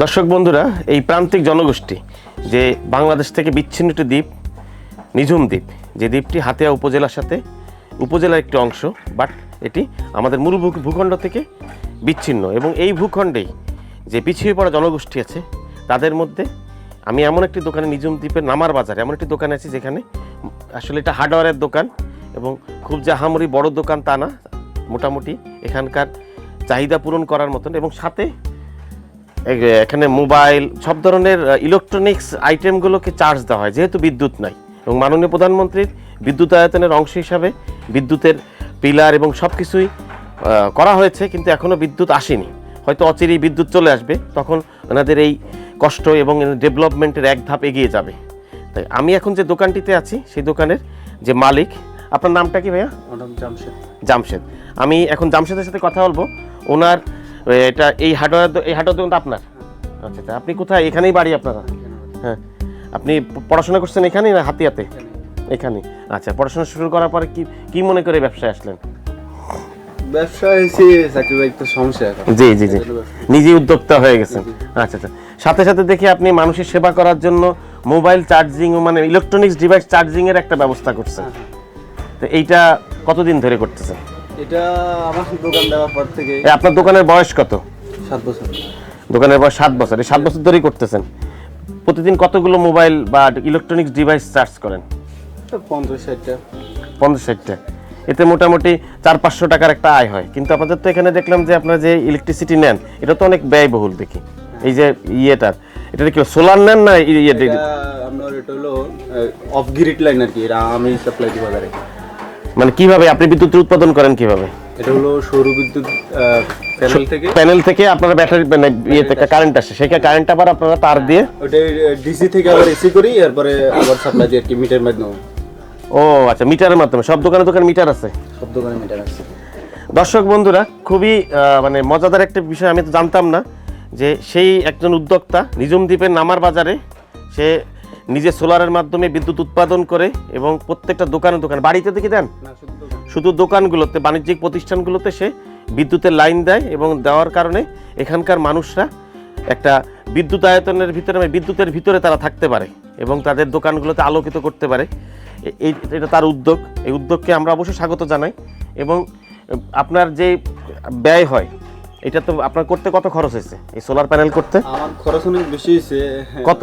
দর্শক বন্ধুরা, এই প্রান্তিক জনগোষ্ঠী যে বাংলাদেশ থেকে বিচ্ছিন্ন একটি দ্বীপ, নিঝুম দ্বীপ, যে দ্বীপটি হাতিয়া উপজেলার একটি অংশ, বাট এটি আমাদের মূল ভূখণ্ড থেকে বিচ্ছিন্ন। এবং এই ভূখণ্ডেই যে পিছিয়ে পড়া জনগোষ্ঠী আছে তাদের মধ্যে আমি এমন একটি দোকানে, নিঝুম দ্বীপের নামার বাজারে এমন একটি দোকানে আছি যেখানে আসলে এটা হার্ডওয়্যারের দোকান এবং খুব যে আহামরি বড় দোকান তা না, মোটামুটি এখানকার চাহিদা পূরণ করার মতন। এবং সাথে এখানে মোবাইল, সব ধরনের ইলেকট্রনিক্স আইটেমগুলোকে চার্জ দেওয়া হয় যেহেতু বিদ্যুৎ নাই। এবং মাননীয় প্রধানমন্ত্রীর বিদ্যুতায়তনের অংশ হিসাবে বিদ্যুতের পিলার এবং সব কিছুই করা হয়েছে, কিন্তু এখনও বিদ্যুৎ আসেনি। হয়তো অচিরেই বিদ্যুৎ চলে আসবে, তখন ওনাদের এই কষ্ট এবং ডেভেলপমেন্টের এক ধাপ এগিয়ে যাবে। তাই আমি এখন যে দোকানটিতে আছি সেই দোকানের যে মালিক, আপনার নামটা কি ভাইয়া? জামশেদ। আমি এখন জামশেদের সাথে কথা বলবো। ওনার এটা এই হার্ডওয়্যার দোকান তো আপনার? আচ্ছা আচ্ছা। আপনি কোথায়? এখানেই বাড়ি আপনারা? হ্যাঁ। আপনি পড়াশোনা করছেন এখানেই না হাতিয়াতে? এখানে। আচ্ছা, পড়াশোনা শুরু করার পরে কি মনে করে ব্যবসায় আসলেন? ব্যবসা হয়েছে, চাকরি বাকরির সমস্যা। জি জি জি, নিজে উদ্যোক্তা হয়ে গেছেন। আচ্ছা আচ্ছা। সাথে সাথে দেখি আপনি মানুষের সেবা করার জন্য মোবাইল চার্জিং, মানে ইলেকট্রনিক্স ডিভাইস চার্জিং এর একটা ব্যবস্থা করছেন। তো এইটা কতদিন ধরে করতেছেন? এটা আমার দোকান দেওয়ার পর থেকে। আপনার দোকানের বয়স কত? 7 বছর। দোকানের বয়স 7 বছর। এই 7 বছর ধরেই করতেছেন। প্রতিদিন কতগুলো মোবাইল বা ইলেকট্রনিক্স ডিভাইস চার্জ করেন? 50-60টা। 50-60টা। এতে মোটামুটি 400-500 টাকার একটা আয় হয়। কিন্তু আপনাদের তো এখানে দেখলাম যে আপনারা যে ইলেকট্রিসিটি নেন এটা তো অনেক ব্যয়বহুল দেখি। এই যে এটা কি সোলার নেন না আমরা এটা হলো অফ গ্রিড লাইন আর কি, এটা আমি সাপ্লাই দিই বাজারে। মানে কিভাবে আপনি বিদ্যুৎ উৎপাদন করেন কিভাবে? এটা হলো সৌর বিদ্যুৎ প্যানেল থেকে আপনারা ব্যাটারি থেকে কারেন্ট আসে, সেই কারেন্ট আবার আপনারা তার দিয়ে ওটা ডিসি থেকে আবার এসি করি, এরপরে আবার সাপ্লাই দিই আর কি মিটারের মাধ্যমে। ও আচ্ছা, মিটারের মাধ্যমে। সব দোকানে মিটার আছে? সব দোকানে মিটার আছে। দর্শক বন্ধুরা, খুবই মানে মজাদার একটা বিষয়, আমি তো জানতাম না যে সেই একজন উদ্যোক্তা নিঝুম দ্বীপের নামার বাজারে সে নিজে সোলারের মাধ্যমে বিদ্যুৎ উৎপাদন করে এবং প্রত্যেকটা দোকানে বাড়িতে দেখি দেন, শুধু দোকানগুলোতে, বাণিজ্যিক প্রতিষ্ঠানগুলোতে সে বিদ্যুতের লাইন দেয় এবং দেওয়ার কারণে এখানকার মানুষরা একটা বিদ্যুতের ভিতরে তারা থাকতে পারে এবং তাদের দোকানগুলোতে আলোকিত করতে পারে। এটা তার উদ্যোগ। এই উদ্যোগকে আমরা অবশ্যই স্বাগত জানাই। এবং আপনার যে ব্যয় হয় এটা তো আপনার করতে কত খরচ হয়েছে এই সোলার প্যানেল করতে? আমার খরচ অনেক বেশি হয়েছে। কত?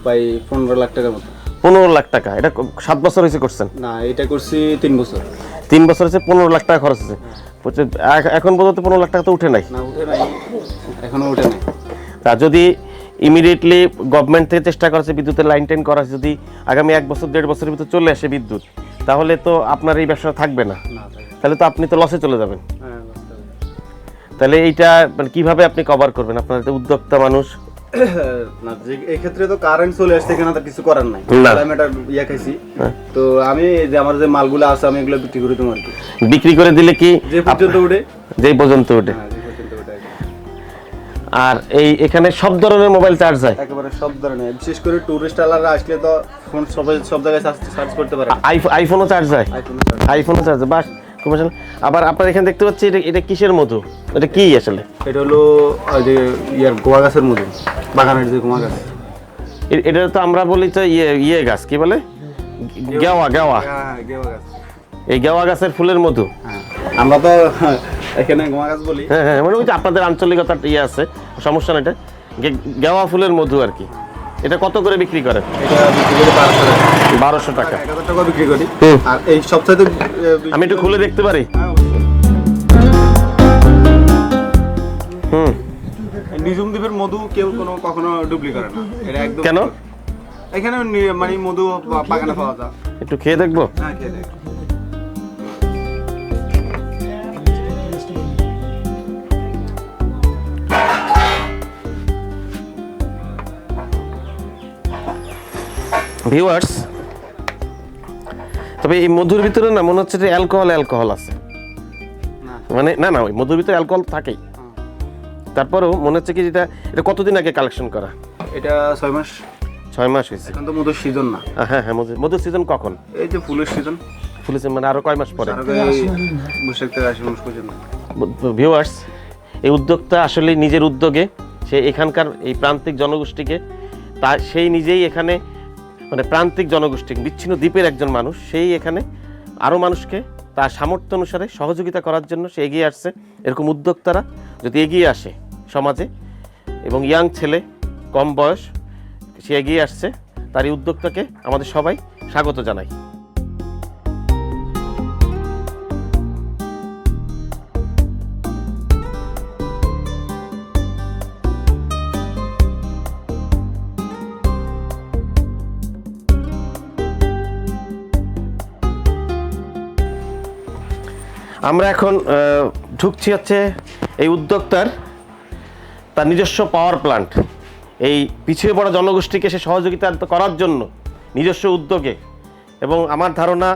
প্রায় 15 লাখ টাকার মতো। 15 লাখ টাকা? এটা 7 বছর হয়েছে করছেন? না, এটা করছি 3 বছর। 3 বছর হয়েছে, 15 লাখ টাকা খরচ হয়েছে। এখন পর্যন্ত 15 লাখ টাকা তো উঠে নাই? না, উঠে নাই, এখনো উঠে নাই। তা যদি ইমিডিয়েটলি গভর্নমেন্ট থেকে চেষ্টা করেছে বিদ্যুতের লাইন টেন করা, যদি আগামী 1 বছর 1.5 বছরের ভিতরে চলে আসে বিদ্যুৎ, তাহলে তো আপনার এই ব্যবসা থাকবে না, তাহলে তো আপনি তো লসে চলে যাবেন। তাহলে এইটা মানে কিভাবে আপনি কভার করবেন? আপনার উদ্যোক্তা মানুষ না, যে এই ক্ষেত্রে তো কারেন্ট চলে আসছে, এখানে তো কিছু করার নাই। আমি এটা খাইছি, তো আমি যে আমার যে মালগুলো আছে আমি এগুলো বিক্রি করে দেবো আর কি। বিক্রি করে দিলে কি যে পর্যন্ত উঠে? যেই পর্যন্ত উঠে। আর এখানে সব ধরনের মোবাইল চার্জ হয়? একেবারে সব ধরনের, বিশেষ করে টুরিস্ট আলারা আসলে তো ফোন সব জায়গায় চার্জ করতে পারে। আইফোনও চার্জ হয়? আইফোনও চার্জ হয়। বাস, আবার আপনার এখানে দেখতে পাচ্ছি এটা কিসের মধু? এটা কি আসলে? এটা হলো যে গোয়া গাছের মধু, বাগানের যে গোয়া গাছ। এটা তো আমরা বলি তো গাছ কি বলে, গেওয়া গাছ। এই গেওয়া গাছের ফুলের মধু আমরা তো এখানে গোয়া গাছ বলি। হ্যাঁ হ্যাঁ, মানে ওই যে আপনাদের আঞ্চলিকতা আছে, সমস্যা না। এটা গেওয়া ফুলের মধু আর কি। এটা কত করে বিক্রি করেন? এটা বিক্রি করে 1200 টাকা। 1000 টাকা বিক্রি করি। আর এই সবচাইতে আমি একটু খুলে দেখতে পারি? নিঝুম দ্বীপের মধু কেউ কখনো ডুপ্লিকেট করে না। এটা একদম। কেন? এখানে মানে মধু বাগানে পাওয়া যায়। একটু খেয়ে দেখবো? হ্যাঁ, খেয়ে দেখ। ভিউয়ার্স, তবে এই মধুর ভিতরে না মনে হচ্ছে যে অ্যালকোহল আছে। মানে না, ওই মধুর ভিতরে অ্যালকোহল থাকেই। তারপরেও মনে হচ্ছে কি এটা কতদিন আগে কালেকশন করা? এটা 6 মাস। 6 মাস হয়েছে। এখন তো মধুর সিজন না। হ্যাঁ হ্যাঁ, মধুর সিজন কখন? এই যে ফুলের সিজন। মানে আরো কয় মাস পরে? বৈশাখ থেকে আশ্বিন মাস পর্যন্ত। ভিউয়ার্স, এই উদ্যোক্তা আসলে নিজের উদ্যোগে সে সে এখানকার এই প্রান্তিক জনগোষ্ঠীকে সেই নিজেই এখানে মানে প্রান্তিক জনগোষ্ঠী বিচ্ছিন্ন দ্বীপের একজন মানুষ, সেই এখানে আরও মানুষকে তার সামর্থ্য অনুসারে সহযোগিতা করার জন্য সে এগিয়ে আসছে। এরকম উদ্যোক্তারা যদি এগিয়ে আসে সমাজে, এবং ইয়াং ছেলে কম বয়স সে এগিয়ে আসছে, তার এই উদ্যোক্তাকে আমাদের সবাই স্বাগত জানাই। আমরা এখন ঢুকছি হচ্ছে এই উদ্যোক্তার তার নিজস্ব পাওয়ার প্ল্যান্ট। এই পিছিয়ে পড়া জনগোষ্ঠীকে সে সহযোগিতা করার জন্য নিজস্ব উদ্যোগে, এবং আমার ধারণা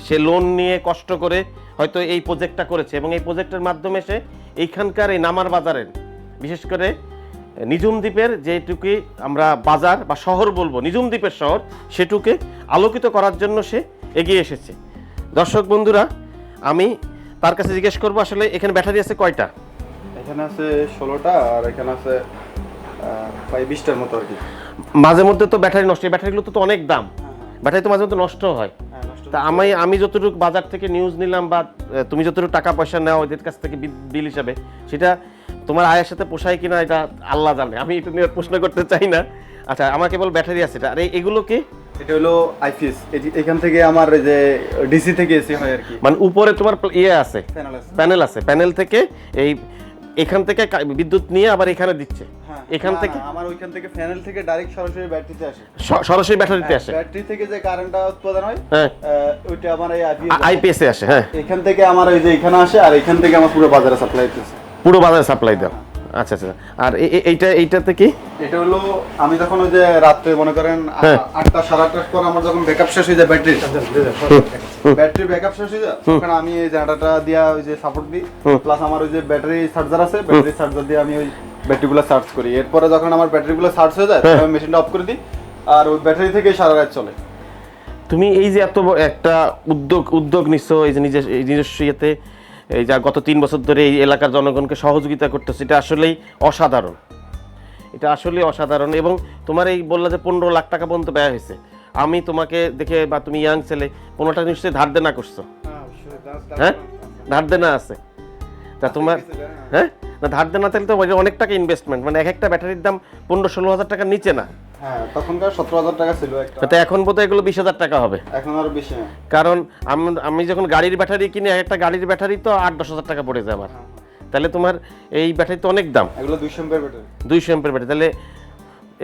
সে লোন নিয়ে কষ্ট করে হয়তো এই প্রজেক্টটা করেছে, এবং এই প্রজেক্টের মাধ্যমে সে এইখানকার এই নামার বাজারের, বিশেষ করে নিঝুম দ্বীপের যেটুকুই আমরা বাজার বা শহর বলবো, নিঝুম দ্বীপের শহর, সেটুকে আলোকিত করার জন্য সে এগিয়ে এসেছে। দর্শক বন্ধুরা, আমি তার কাছে জিজ্ঞেস করবো আসলে এখানে ব্যাটারি আছে কয়টা? এখানে আছে 16টা, আর এখানে আছে প্রায় 20টার মতো আর কি। মাঝে মধ্যে তো ব্যাটারি নষ্ট, এই ব্যাটারিগুলো তো অনেক দাম, ব্যাটারি তো মাঝে মধ্যে নষ্ট হয়। তা আমি যতটুকু বাজার থেকে নিউজ নিলাম, বা তুমি যতটুকু টাকা পয়সা নেওয়া ওদের কাছ থেকে বিল হিসাবে, সেটা তোমার আয়ের সাথে পোষায় কিনা এটা আল্লাহ জানে, আমি এটা নিয়ে প্রশ্ন করতে চাই না। আচ্ছা, আমার কেবল ব্যাটারি আছে, আর এগুলো কি? এটা হলো আইপিএস, এখান থেকে আমার এই যে ডিসি থেকে এসি হয় আর কি, মানে উপরে তোমার ইয়ে আছে, প্যানেল আছে, প্যানেল থেকে এই এখান থেকে বিদ্যুৎ নিয়ে আবার এখানে দিচ্ছে। এখান থেকে আমার ওইখান থেকে প্যানেল থেকে ডাইরেক্ট সরাসরি ব্যাটারিতে আসে, সরাসরি ব্যাটারিতে আসে। ব্যাটারি থেকে যে কারেন্টটা উৎপাদন হয় ওইটা আমার এই আইপিএস এ আসে। হ্যাঁ, এখান থেকে আমার এই যে এখানে আসে, আর এখান থেকে আমার পুরো বাজারে সাপ্লাই হচ্ছে, পুরো বাজারে সাপ্লাই দাও। আচ্ছা আচ্ছা, আর এইটাতে কি? এটা হলো আমি যখন ওই যে রাত্রে মনে করেন 8টা 8:30টার পর আমার যখন ব্যাকআপ শেষ হয়ে যায়, ব্যাটারি ব্যাকআপ শেষ হয়ে যায়, তখন আমি এই জেনারেটরটা দিয়া ওই যে সাপোর্ট দিই, প্লাস আমার ওই যে ব্যাটারি চার্জার আছে, ব্যাটারি চার্জার দিয়ে আমি ওই ব্যাটারিগুলো চার্জ করি। এরপরে যখন আমার ব্যাটারিগুলো চার্জ হয়ে যায়, তখন আমি মেশিনটা অফ করে দিই, আর ওই ব্যাটারি থেকেই সারা রাত চলে। তুমি এই যে এত একটা উদ্যোগ নিচ্ছ, এই যে নিজস্ব ইয়েতে, এই যা গত 3 বছর ধরে এই এলাকার জনগণকে সহযোগিতা করতেছে, এটা আসলেই অসাধারণ, এটা আসলেই অসাধারণ। এবং তোমার এই বললা যে 15 লাখ টাকা পর্যন্ত ব্যয় হয়েছে, আমি তোমাকে দেখে, বা তুমি ইয়াং ছেলে, 15 টাকা নিশ্চয়ই ধার দেনা করছো? হ্যাঁ, ধার দেনা আছে। তা তোমার হ্যাঁ না, ধার দেনা থাকলে তো অনেক টাকা ইনভেস্টমেন্ট, মানে এক একটা ব্যাটারির দাম 15-16 হাজার টাকার নিচে না। হ্যাঁ, তখনকার 17,000 টাকা ছিল একটা, তো এখন বোধহয় এগুলো 20,000 টাকা হবে, এখন আরো বেশি। কারণ আমি যখন গাড়ির ব্যাটারি কিনি, একটা গাড়ির ব্যাটারি তো 8-10 হাজার টাকা পড়ে যায় আমার। তাহলে তোমার এই ব্যাটারি তো অনেক দাম, এগুলো 200 এমপিয়ার ব্যাটারি, 200 এমপিয়ার ব্যাটারি। তাহলে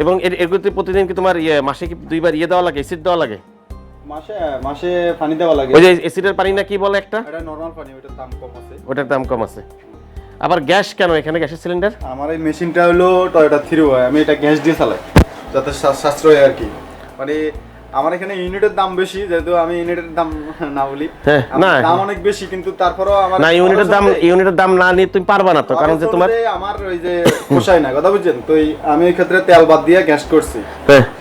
এবং এগুলোতে প্রতিদিন কি তোমার মাসে কি 2বার দেওয়া লাগে, এসিড দেওয়া লাগে? মাসে পানি দেওয়া লাগে। ওই যে এসিডের পানি না কি বলে একটা, এটা নরমাল পানি, ওটার দাম কম আছে, ওটার দাম কম আছে। আবার গ্যাস কেন এখানে, গ্যাসের সিলিন্ডার? আমার এই মেশিনটা হলো টয়োটা 3Y, আমি এটা গ্যাস দিয়ে চালাই যাতে সাশ্রয় আর কি। মানে আমার এখানে ইউনিটের দাম বেশি, যেহেতু আমি ইউনিটের দাম না বলি, দাম অনেক বেশি, কিন্তু তারপরেও আমার না, ইউনিটের দাম না নিয়ে তুমি পারবা না তো, কারণ যে তোমার আমার ওই যে পোষায় না, কথা বুঝছেন তো। আমি এই ক্ষেত্রে তেল বাদ দিয়ে গ্যাস করছি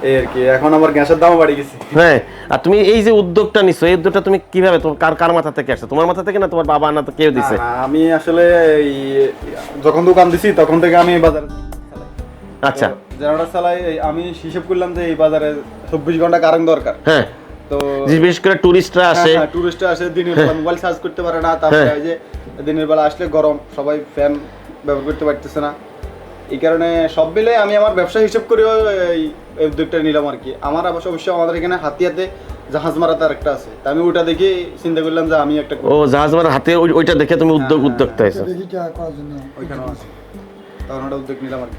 এই আর কি, এখন আমার গ্যাসের দামও বাড়ি গেছে। হ্যাঁ, আর তুমি এই যে উদ্যোগটা নিছো, এই উদ্যোগটা তুমি কিভাবে, কার মাথা থেকে আসছে? তোমার মাথা থেকে না তোমার বাবা না তো কেউ দিছে? আমি আসলে যখন দোকান দিছি তখন থেকে আমি বাজারে আচ্ছা জেনারেটর চালাই। আমি হিসাব করলাম যে এই বাজারে 24 ঘন্টা কারেন্ট দরকার। হ্যাঁ, তো বিশেষ করে টুরিস্টরা আসে, টুরিস্টরা আসে, দিনের বেলা মোবাইল চার্জ করতে পারে না, তারপরে এই যে দিনের বেলা আসলে গরম, সবাই ফ্যান ব্যবহার করতে পারতেছে না। এই কারণে সব মিলে আমি আমার ব্যবসা হিসাব করে এই উদ্যোগটা নিলাম আর কি। আমার অবশ্য আমাদের এখানে হাতিয়াতে জাহাজ মারা তার একটা আছে, তা আমি ওটা দেখে চিন্তা করলাম যে আমি একটা জাহাজ মারা হাতে, ওইটা দেখে তুমি উদ্যোক্তা হয়েছো, ওইখানেও আছে, তখন ওটা উদ্যোগ নিলাম আর কি।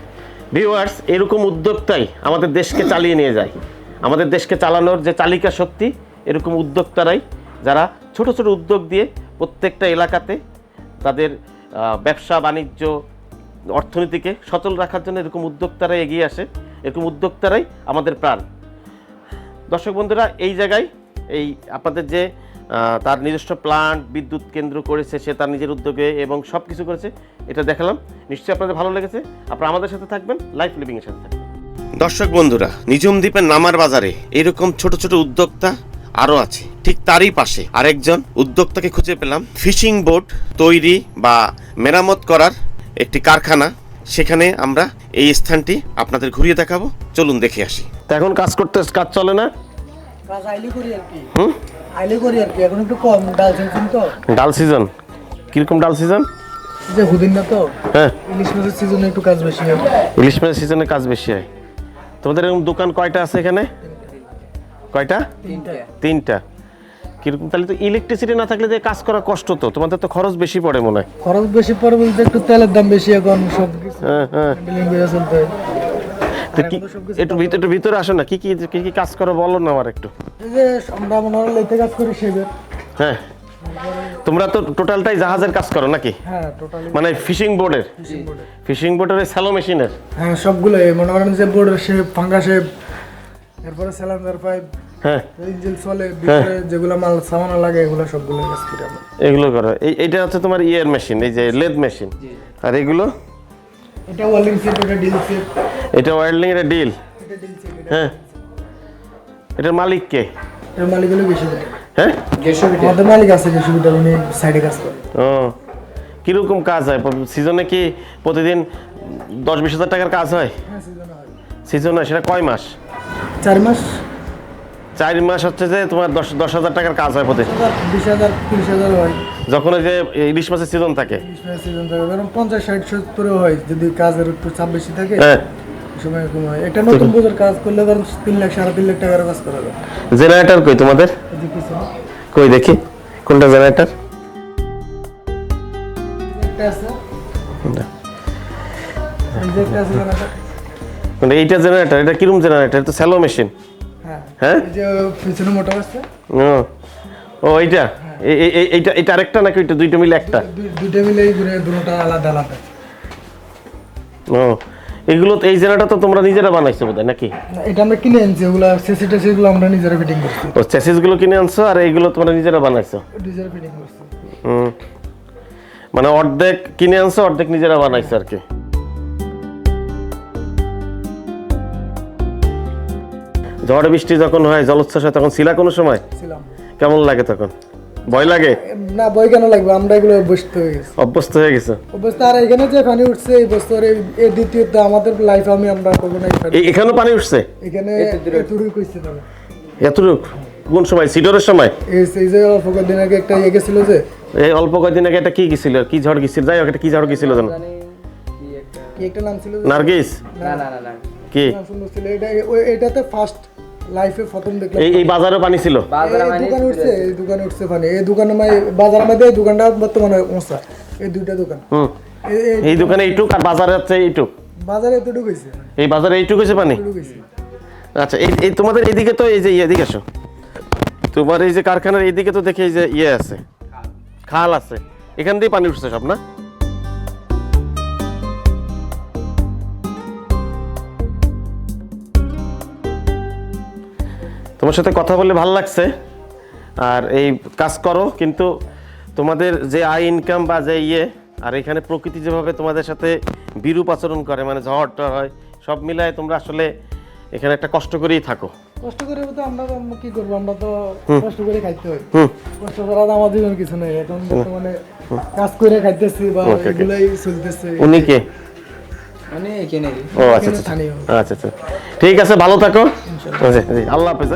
ভিউয়ার্স, এরকম উদ্যোক্তাই আমাদের দেশকে চালিয়ে নিয়ে যায়। আমাদের দেশকে চালানোর যে চালিকা শক্তি, এরকম উদ্যোক্তারাই, যারা ছোট ছোট উদ্যোগ দিয়ে প্রত্যেকটা এলাকাতে তাদের ব্যবসা বাণিজ্য অর্থনীতিকে সচল রাখার জন্য এরকম উদ্যোক্তারাই এগিয়ে আসে। এরকম উদ্যোক্তারাই আমাদের প্রাণ। দর্শক বন্ধুরা, এই জায়গায় এই আপনাদের যে তার নিজস্ব প্লান্ট, বিদ্যুৎ কেন্দ্র করেছে, সে তার নিজের উদ্যোগে এবং সব কিছু করেছে, এটা দেখালাম। নিশ্চয়ই আপনাদের ভালো লেগেছে। আপনারা আমাদের সাথে থাকবেন, লাইফ লিভিং এর সাথে থাকবেন। দর্শক বন্ধুরা, নিঝুম দ্বীপের নামার বাজারে এরকম ছোট ছোট উদ্যোক্তা আরও আছে। ঠিক তারই পাশে আরেকজন উদ্যোক্তাকে খুঁজে পেলাম। ফিশিং বোট তৈরি বা মেরামত করার একটি কারখানা, সেখানে আমরা এই স্থানটি আপনাদের ঘুরিয়ে দেখাবো, চলুন দেখে আসি। তো এখন কাজ চলে না? কাজ আইলি করি আর কি, হুম, আইলি করি আর কি, এখন একটু কম ডাল সিজন তো। ডাল সিজন কিরকম? ডাল সিজন যে হুদিন না তো, হ্যাঁ, ইলিশ মাছের সিজনে একটু কাজ বেশি হয়। ইলিশ মাছের সিজনে কাজ বেশি হয়। তোমাদের এরকম দোকান কয়টা আছে এখানে? কয়টা? তিনটা। কিরকম? তাহলে তো ইলেকট্রিসিটি না থাকলে যে কাজ করা কষ্ট, তো তোমাদের তো খরচ বেশি পড়ে মনে হয়। খরচ বেশি পড়ে বলতে একটু তেলের দাম বেশি এখন, সব কিছু হ্যাঁ হ্যাঁ। হ্যান্ডেলিং করে চলতে হয়। তো কি একটু ভিতরে আসো না, কি কি কি কি কাজ করো বলো না আমার একটু। এই যে আমরা মনে হয় লেতে কাজ করি সেবের। হ্যাঁ, তোমরা তো টোটালটাই জাহাজের কাজ করো নাকি? হ্যাঁ টোটালি মানে ফিশিং বোর্ডের স্যালো মেশিনের। হ্যাঁ সবগুলো মনে করেন যে বোর্ডের শেপ, ফাঙ্গা শেপ, এরপরে সিলিন্ডার পাইপ, হ্যাঁ, ইঞ্জিন চলে, ভিতরে যেগুলো মাল সামান লাগে এগুলো সবগুলো কাজ করি আমরা। এগুলো করো। এইটা হচ্ছে তোমার ইয়ের মেশিন, এই যে লেদ মেশিন। আর এগুলো? এটা ওয়েল্ডিং সেট, এটা ডিল সেট, এটা ওয়েল্ডিং এর ডিল। এটা ডিল সেট। হ্যাঁ, এটার মালিক কে? এর মালিক হলো গেসুবিটা। হ্যাঁ, আমাদের মালিক আছে গেসুবিটা, উনি সাইডে কাজ করে। ও, কিরকম কাজ হয় সিজনে? কি প্রতিদিন 10-20 হাজার টাকার কাজ হয়? হ্যাঁ সিজনে হয়। সিজনে সেটা কয় মাস? 4 মাস। 4 মাস হচ্ছে যে তোমার 10,000 টাকার কাজ হয় প্রতিদিন। 20,000 30,000 হয়। যখন ওই যে ইলিশ মাছের সিজন থাকে। ইলিশ মাছের সিজন থাকে, ধরুন 50, 60, 70 হয় যদি কাজের একটু চাপ বেশি থাকে। হ্যাঁ, এই সময় এরকম হয়। একটা নতুন বোঝার কাজ করলে ধরুন 3 লাখ 3.5 লাখ টাকার কাজ করা যায়। জেনারেটর কই তোমাদের? এই যে কিছু কই দেখি কোনটা জেনারেটর? একটা আছে, এই যে একটা আছে জানাটা। মানে এইটা জেনারেটর? এটা কিরকম জেনারেটর? এটা তো স্যালো মেশিন। হ্যাঁ হ্যাঁ, এই যে পিছনে মোটর আছে। ও এইটা এইটা এটা আরেকটা নাকি? ওইটা দুইটা মিলে একটা? দুইটা মিলে ঘুরে, দুটোটা আলাদা আলাদা। ও, এগুলো তো, এই জেনারেটর তো তোমরা নিজেরা বানাইছো বোধহয় নাকি? না, এটা আমরা কিনে আনছি, ওগুলা সেসিটা সেগুলো আমরা নিজেরা ফিটিং করছি। ও, চ্যাসিস গুলো কিনে আনছো আর এইগুলো তোমরা নিজেরা বানাইছো? নিজেরা ফিটিং করছি। হুম, মানে অর্ধেক কিনে আনছো, অর্ধেক নিজেরা বানাইছো আর কি। ঝড় বৃষ্টি যখন হয়, জলোচ্ছ্বাস হয়, তখন ছিলা কোনো সময়? ছিলাম। কেমন লাগে তখন? ভয় লাগে? না, বই কেন লাগবে, আমরা এগুলো অভ্যস্ত হয়ে গেছি। অভ্যস্ত হয়ে গেছো? অভ্যস্ত। আর এখানে যে পানি উঠছে এই বছরে, এই দ্বিতীয়ত আমাদের লাইফে আমরা কখনো এখানেও পানি উঠছে? এখানে এতটুকু কইছে না। এতটুক? কোন সময়? সিডরের সময়? এই যে অল্প কয়েকদিন আগে একটা ইয়ে গেছিল যে, এই অল্প কয়েকদিন আগে একটা কি গেছিল, কি ঝড় গেছিল? যাই হোক, একটা কি ঝড় গেছিল জানো? কি একটা নাম ছিল যে, নার্গিস? কি? নাম সুন্দর ছিল। এটাতে ফার্স্ট লাইফে প্রথম দেখলাম। এই বাজারে পানি ছিল? দোকানে উঠছে, এই দোকানে উঠছে পানি। এই দোকানে বাজারের মধ্যে এই দোকানটা বর্তমানে মশা, এই দুইটা দোকান। এই দোকানে এইটুক আর বাজারে হচ্ছে এইটুক? বাজারে এতটুকু হয়েছে, এই বাজারে এইটুক হয়েছে পানি? এতটুকু হয়েছে। আচ্ছা, এই তোমাদের এইদিকে তো এই যে এদিকে আসো, তোমার এই যে কারখানার এইদিকে তো দেখি এই যে ইয়ে আছে, খাল আছে, এখান দিয়ে পানি উঠছে সব না? তোমার সাথে কথা বলে ভালো লাগছে। আর এই কাজ করো, কিন্তু তোমাদের যে আয় ইনকাম বা যে ইয়ে, আর এখানে প্রকৃতি যেভাবে তোমাদের সাথে বিরূপ আচরণ করে, মানে ঝড় টড় হয়, সব মিলায় তোমরা আসলে এখানে একটা কষ্ট করেই থাকো। কষ্ট করে তো আমরা কি করবো, আমরা তো কষ্ট করে খাইতে হয়। কষ্ট করা তো আমাদের জন্য কিছু নেই এখন, বর্তমানে কাজ করে খাইতেছি বা এগুলাই চলতেছে। উনি কে? মানে এখানে ও আচ্ছা আচ্ছা, ঠিক আছে, ভালো থাকো। আচ্ছা, আল্লাহ হাফেজ।